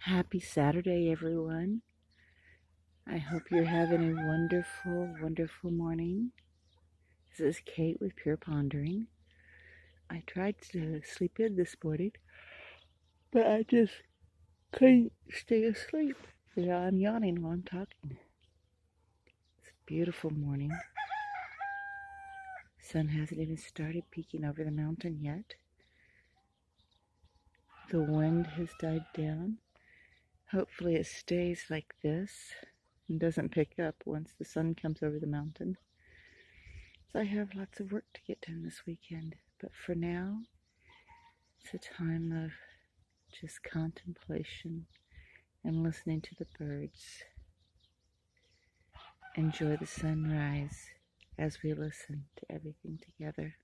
Happy Saturday, everyone. I hope you're having a wonderful, wonderful morning. This is Kate with Pure Pondering. I tried to sleep in this morning, but I just couldn't stay asleep. Yeah, I'm yawning while I'm talking. It's a beautiful morning. Sun hasn't even started peeking over the mountain yet. The wind has died down. Hopefully it stays like this and doesn't pick up once the sun comes over the mountain. So I have lots of work to get done this weekend, but for now, it's a time of just contemplation and listening to the birds. Enjoy the sunrise as we listen to everything together.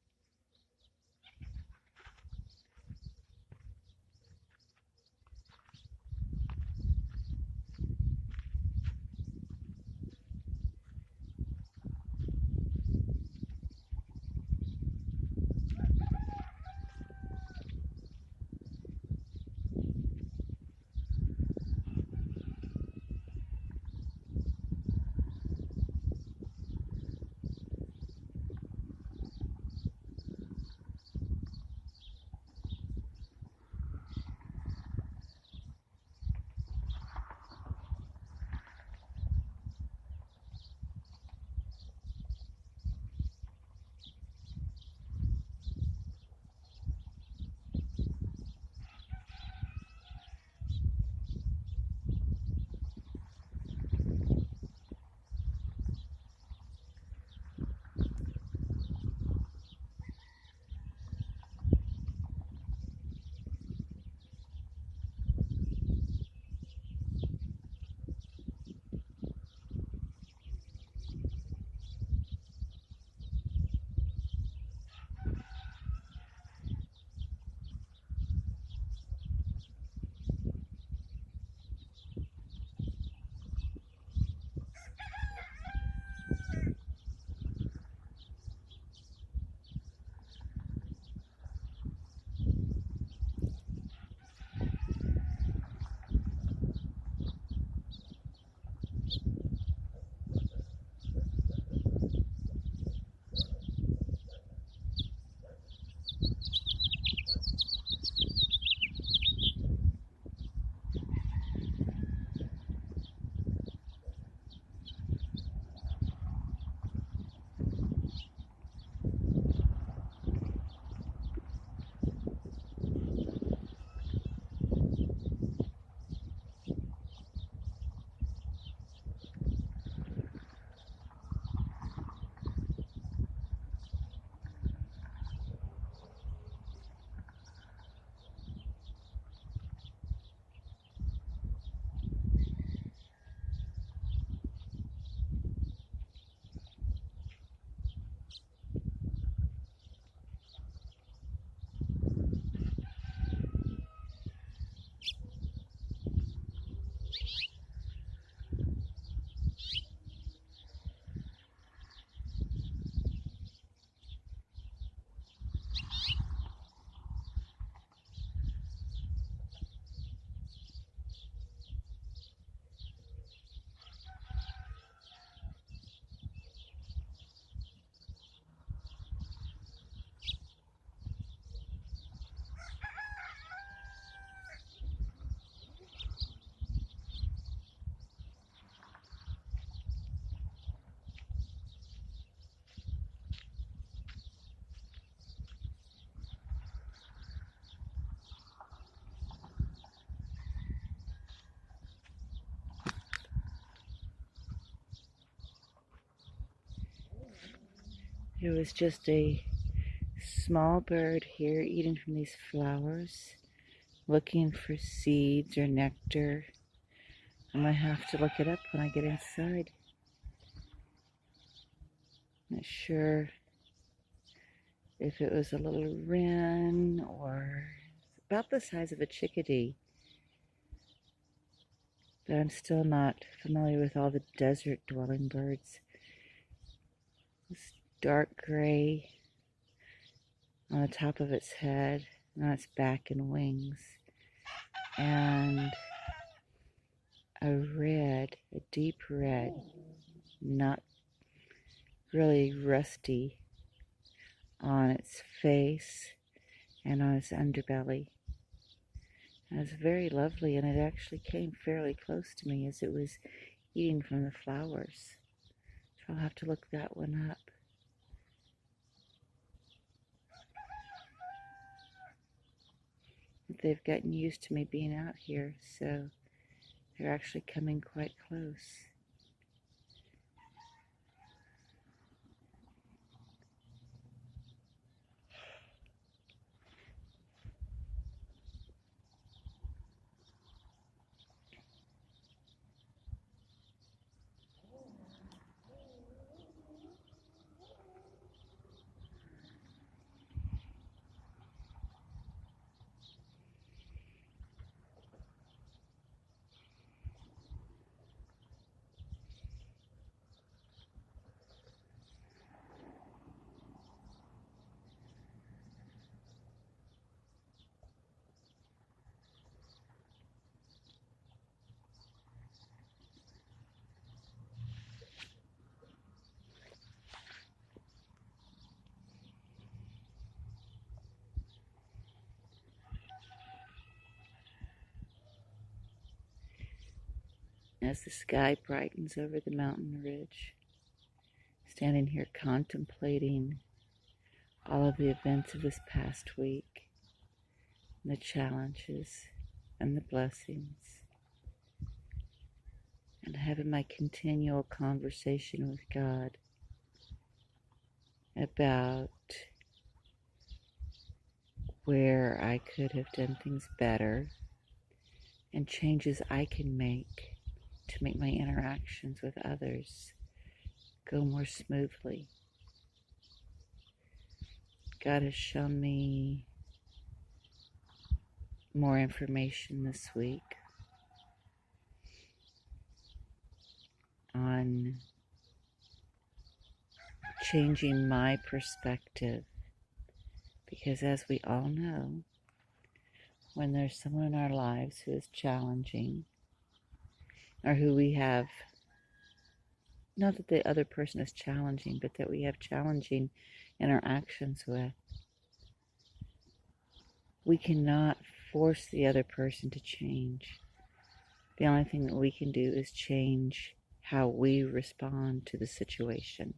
There was just a small bird here eating from these flowers, looking for seeds or nectar. I'm going to have to look it up when I get inside. Not sure if it was a little wren or about the size of a chickadee, but I'm still not familiar with all the desert dwelling birds. This dark gray on the top of its head, and on its back and wings, and a deep red, not really rusty, on its face and on its underbelly. And it was very lovely, and it actually came fairly close to me as it was eating from the flowers. So I'll have to look that one up. They've gotten used to me being out here, so they're actually coming quite close. As the sky brightens over the mountain ridge, standing here contemplating all of the events of this past week, the challenges and the blessings, and having my continual conversation with God about where I could have done things better and changes I can make to make my interactions with others go more smoothly. God has shown me more information this week on changing my perspective, because as we all know, when there's someone in our lives who is challenging, or who we have, not that the other person is challenging, but that we have challenging interactions with, we cannot force the other person to change. The only thing that we can do is change how we respond to the situation.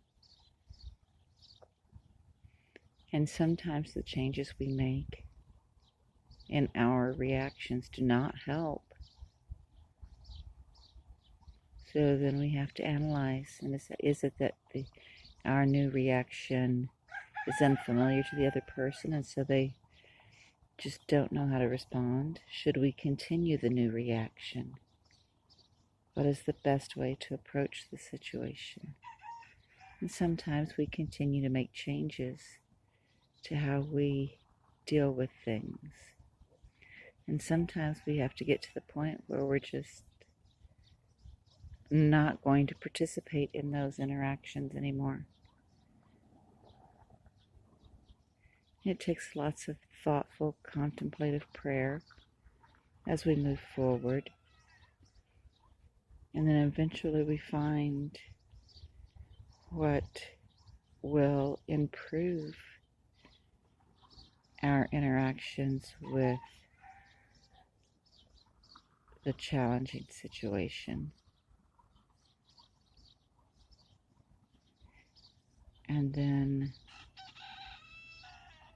And sometimes the changes we make in our reactions do not help. So then we have to analyze, and is it that our new reaction is unfamiliar to the other person, and so they just don't know how to respond? Should we continue the new reaction? What is the best way to approach the situation? And sometimes we continue to make changes to how we deal with things. And sometimes we have to get to the point where we're just not going to participate in those interactions anymore. It takes lots of thoughtful, contemplative prayer as we move forward. And then eventually we find what will improve our interactions with the challenging situation. And then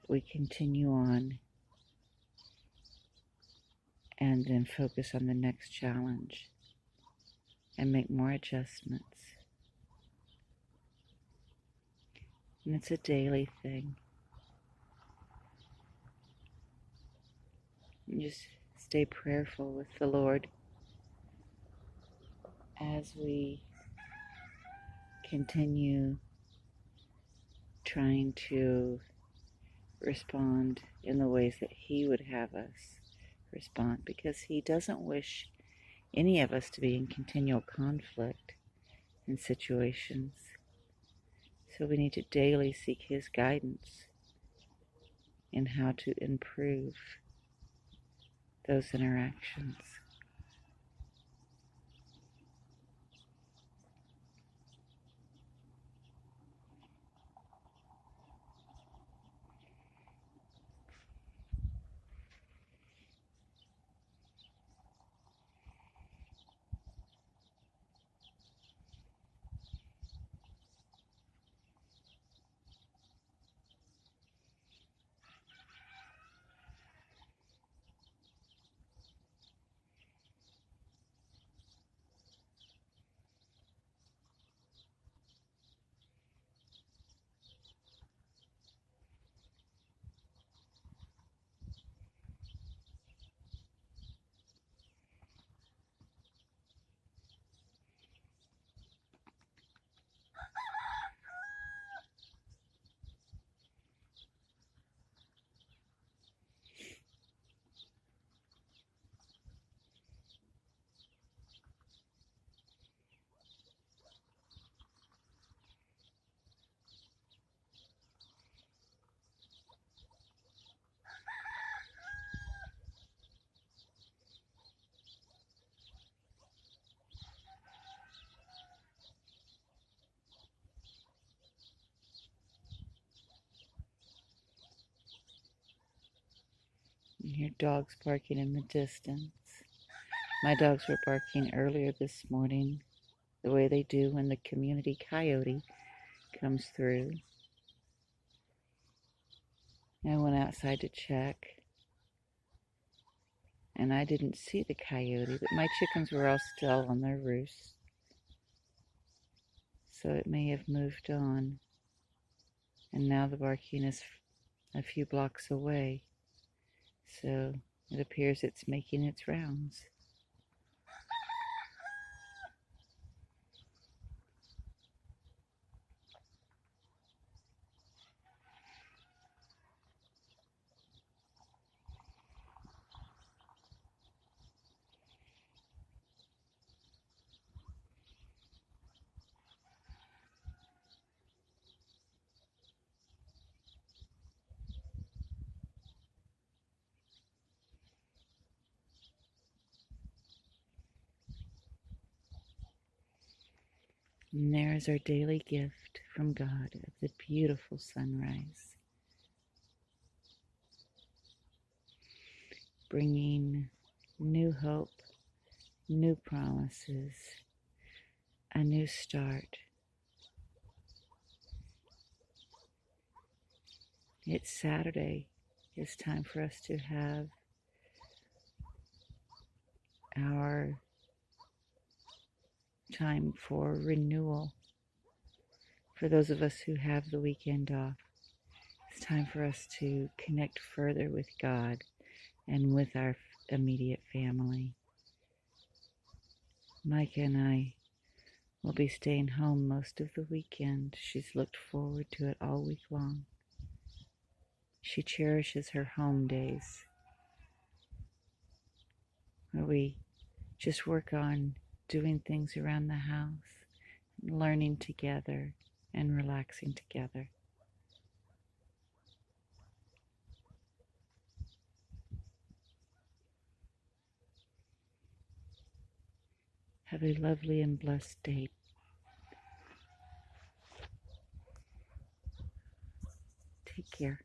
we continue on and then focus on the next challenge and make more adjustments. And it's a daily thing. And just stay prayerful with the Lord as we continue trying to respond in the ways that He would have us respond, because He doesn't wish any of us to be in continual conflict in situations. So we need to daily seek His guidance in how to improve those interactions. hear dogs barking in the distance. My dogs were barking earlier this morning, the way they do when the community coyote comes through. I went outside to check, and I didn't see the coyote, but my chickens were all still on their roosts, so it may have moved on. And now the barking is a few blocks away, so it appears it's making its rounds. And there is our daily gift from God of the beautiful sunrise, bringing new hope, new promises, a new start. It's Saturday. It's time for us to have our time for renewal. For those of us who have the weekend off, it's time for us to connect further with God and with our immediate family. Micah and I will be staying home most of the weekend. She's looked forward to it all week long. She cherishes her home days, where we just work on doing things around the house, learning together, and relaxing together. Have a lovely and blessed day. Take care.